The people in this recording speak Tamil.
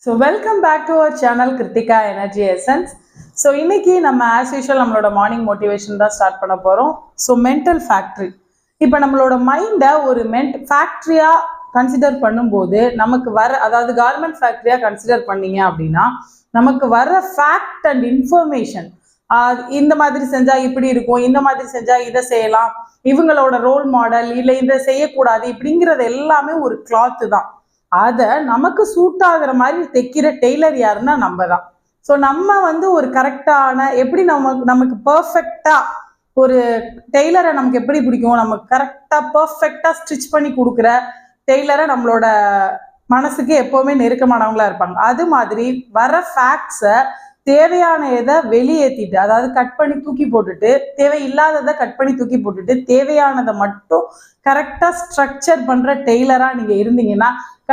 So welcome back to our channel Kritika Energy Essence. So இன்னைக்கு நம்ம as usual நம்மளோட மார்னிங் மோட்டிவேஷன் தான் ஸ்டார்ட் பண்ண போறோம். So mental factory. இப்போ நம்மளோட மைண்டை ஒரு ஃபேக்ட்ரியா கன்சிடர் பண்ணும்போது நமக்கு அதாவது கார்மெண்ட் ஃபேக்ட்ரியா கன்சிடர் பண்ணீங்க அப்படின்னா நமக்கு வர ஃபேக்ட் அண்ட் இன்ஃபர்மேஷன் இந்த மாதிரி செஞ்சா இப்படி இருக்கும், இந்த மாதிரி செஞ்சா இதை செய்யலாம், இவங்களோட ரோல் மாடல் இல்லை இதை செய்யக்கூடாது இப்படிங்கிறது எல்லாமே ஒரு கிளாத்து தான். அதை நமக்கு சூட் ஆகுற மாதிரி தைக்கிற டெய்லர் யாருன்னா நம்ம தான். ஸோ நம்ம ஒரு கரெக்டான எப்படி நமக்கு பர்ஃபெக்டா ஒரு டெய்லரை நமக்கு எப்படி பிடிக்கும், நமக்கு கரெக்டா பர்ஃபெக்டா ஸ்டிச் பண்ணி கொடுக்குற டெய்லரை நம்மளோட மனசுக்கு எப்பவுமே நெருக்கமானவங்களா இருப்பாங்க. அது மாதிரி வர ஃபேக்ட்ஸை தேவையான இதை வெளியேற்றிட்டு, அதாவது கட் பண்ணி தூக்கி போட்டுட்டு, தேவையில்லாததை கட் பண்ணி தூக்கி போட்டுட்டு தேவையானதை மட்டும் கரெக்டாக ஸ்ட்ரக்சர் பண்ணுற டெய்லராக நீங்கள் இருந்தீங்கன்னா